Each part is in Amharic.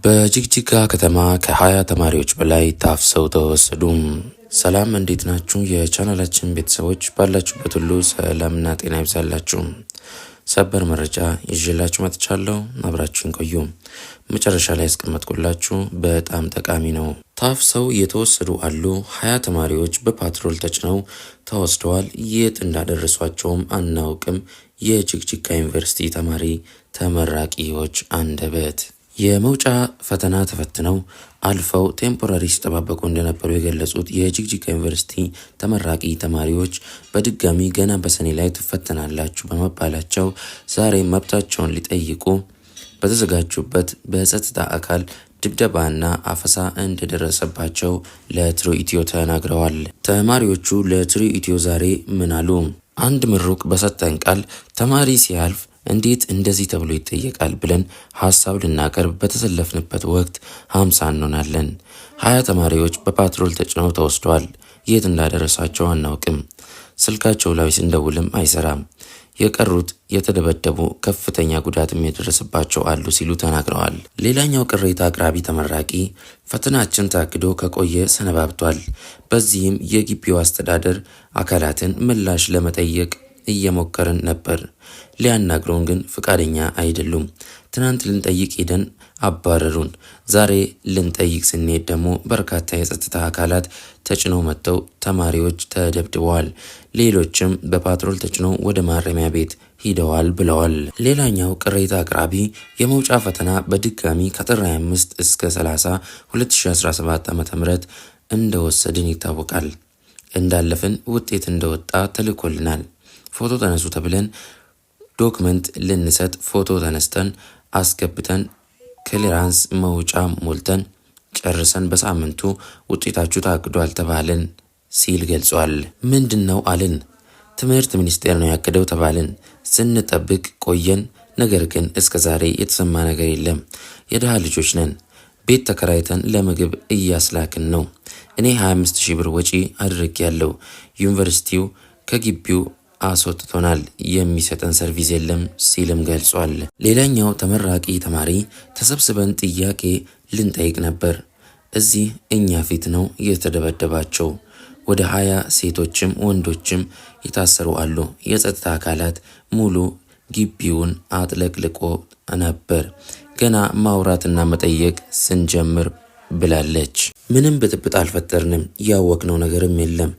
በጅግጅጋ ከተማ ከ20 ተማሪዎች በላይ ታፍሰው ተወሰዱ። ሰላም እንዴት ናችሁ? የቻናላችን ቤተሰቦች ባላችሁበት ሁሉ ሰላምና ጤና ይብዛላችሁ። ሰበር መረጃ ይዤላችሁ መጥቻለሁ። አብራችሁን ቆዩ። መጨረሻ ላይ ያስቀመጥኩላችሁ በጣም ጠቃሚ ነው። ታፍሰው የተወሰዱ አሉ። 20 ተማሪዎች በፓትሮል ተጭነው ተወስደዋል። የት እንዳደረሷቸውም አናውቅም። የጅግጅጋ ዩኒቨርሲቲ ተማሪ ተመራቂዎች አንደበት የመውጫ ፈተና ተፈትነው አልፈው ቴምፖራሪ ሲጠባበቁ እንደነበሩ የገለጹት የጅግጅጋ ዩኒቨርሲቲ ተመራቂ ተማሪዎች በድጋሚ ገና በሰኔ ላይ ትፈተናላችሁ በመባላቸው ዛሬ መብታቸውን ሊጠይቁ በተዘጋጁበት በጸጥታ አካል ድብደባና አፈሳ እንደደረሰባቸው ለትሩ ኢትዮ ተናግረዋል። ተማሪዎቹ ለትሩ ኢትዮ ዛሬ ምን አሉ? አንድ ምሩቅ በሰጠን ቃል ተማሪ ሲያልፍ እንዴት እንደዚህ ተብሎ ይጠየቃል ብለን ሐሳብ ልናቀርብ በተሰለፍንበት ወቅት 50 እንሆናለን። 20 ተማሪዎች በፓትሮል ተጭነው ተወስደዋል። የት እንዳደረሳቸው አናውቅም። ስልካቸው ላይ ስንደውልም አይሰራም። የቀሩት የተደበደቡ ከፍተኛ ጉዳትም የደረሰባቸው አሉ ሲሉ ተናግረዋል። ሌላኛው ቅሬታ አቅራቢ ተመራቂ ፈተናችን ታግዶ ከቆየ ሰነባብቷል። በዚህም የግቢው አስተዳደር አካላትን ምላሽ ለመጠየቅ እየሞከርን ነበር። ሊያናግሩን ግን ፍቃደኛ አይደሉም። ትናንት ልንጠይቅ ሄደን አባረሩን። ዛሬ ልንጠይቅ ስንሄድ ደግሞ በርካታ የጸጥታ አካላት ተጭነው መጥተው ተማሪዎች ተደብድበዋል። ሌሎችም በፓትሮል ተጭነው ወደ ማረሚያ ቤት ሂደዋል ብለዋል። ሌላኛው ቅሬታ አቅራቢ የመውጫ ፈተና በድጋሚ ከጥር 25 እስከ 30 2017 ዓ.ም እንደወሰድን ይታወቃል። እንዳለፍን ውጤት እንደወጣ ተልኮልናል። ፎቶ ተነሱ ተብለን ዶክመንት ልንሰጥ ፎቶ ተነስተን አስገብተን ክሊራንስ መውጫ ሞልተን ጨርሰን በሳምንቱ ውጤታችሁ ታግዷል ተባልን ሲል ገልጿል። ምንድነው አልን። ትምህርት ሚኒስቴር ነው ያቀደው ተባልን። ስንጠብቅ ቆየን። ነገር ግን እስከ ዛሬ የተሰማ ነገር የለም። የድሃ ልጆች ነን። ቤት ተከራይተን ለምግብ እያስላክን ነው። እኔ 25,000 ብር ወጪ አድርጌያለሁ። ዩኒቨርሲቲው ከግቢው አስወጥቶናል። የሚሰጠን ሰርቪስ የለም ሲልም ገልጿል። ሌላኛው ተመራቂ ተማሪ ተሰብስበን ጥያቄ ልንጠይቅ ነበር። እዚህ እኛ ፊት ነው የተደበደባቸው። ወደ 20 ሴቶችም ወንዶችም የታሰሩ አሉ። የጸጥታ አካላት ሙሉ ግቢውን አጥለቅልቆ ነበር። ገና ማውራትና መጠየቅ ስንጀምር ብላለች። ምንም ብጥብጥ አልፈጠርንም። ያወቅነው ነገርም የለም።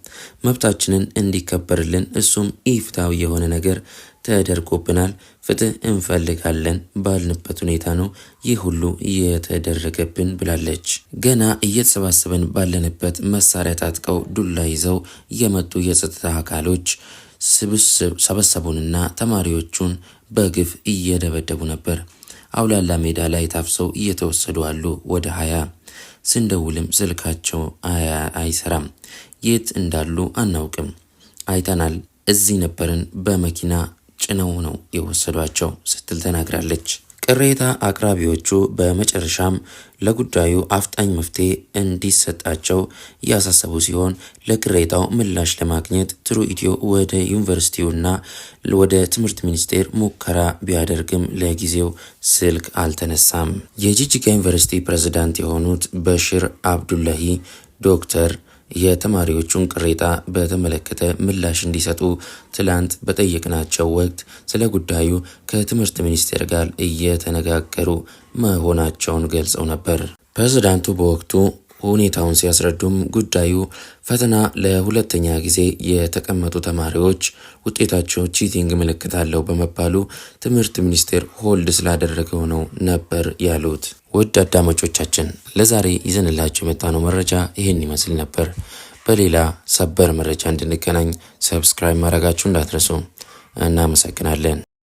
መብታችንን እንዲከበርልን እሱም ኢፍትሐዊ የሆነ ነገር ተደርጎብናል። ፍትህ እንፈልጋለን ባልንበት ሁኔታ ነው ይህ ሁሉ የተደረገብን ብላለች። ገና እየተሰባሰበን ባለንበት መሳሪያ ታጥቀው ዱላ ይዘው የመጡ የጸጥታ አካሎች ሰበሰቡንና ተማሪዎቹን በግፍ እየደበደቡ ነበር። አውላላ ሜዳ ላይ ታፍሰው እየተወሰዱ አሉ። ወደ 20 ስንደውልም ስልካቸው አይሰራም። የት እንዳሉ አናውቅም። አይተናል። እዚህ ነበርን። በመኪና ጭነው ነው የወሰዷቸው ስትል ተናግራለች። ቅሬታ አቅራቢዎቹ በመጨረሻም ለጉዳዩ አፍጣኝ መፍትሄ እንዲሰጣቸው ያሳሰቡ ሲሆን ለቅሬታው ምላሽ ለማግኘት ትሩ ኢትዮ ወደ ዩኒቨርሲቲውና ወደ ትምህርት ሚኒስቴር ሙከራ ቢያደርግም ለጊዜው ስልክ አልተነሳም። የጅግጅጋ ዩኒቨርሲቲ ፕሬዝዳንት የሆኑት በሽር አብዱላሂ ዶክተር የተማሪዎቹን ቅሬታ በተመለከተ ምላሽ እንዲሰጡ ትላንት በጠየቅናቸው ወቅት ስለ ጉዳዩ ከትምህርት ሚኒስቴር ጋር እየተነጋገሩ መሆናቸውን ገልጸው ነበር። ፕሬዝዳንቱ በወቅቱ ሁኔታውን ሲያስረዱም ጉዳዩ ፈተና ለሁለተኛ ጊዜ የተቀመጡ ተማሪዎች ውጤታቸው ቺቲንግ ምልክት አለው በመባሉ ትምህርት ሚኒስቴር ሆልድ ስላደረገው ነው ነበር ያሉት። ውድ አዳማጮቻችን ለዛሬ ይዘንላችሁ የመጣነው መረጃ ይህን ይመስል ነበር። በሌላ ሰበር መረጃ እንድንገናኝ ሰብስክራይብ ማድረጋችሁ እንዳትረሱ። እናመሰግናለን።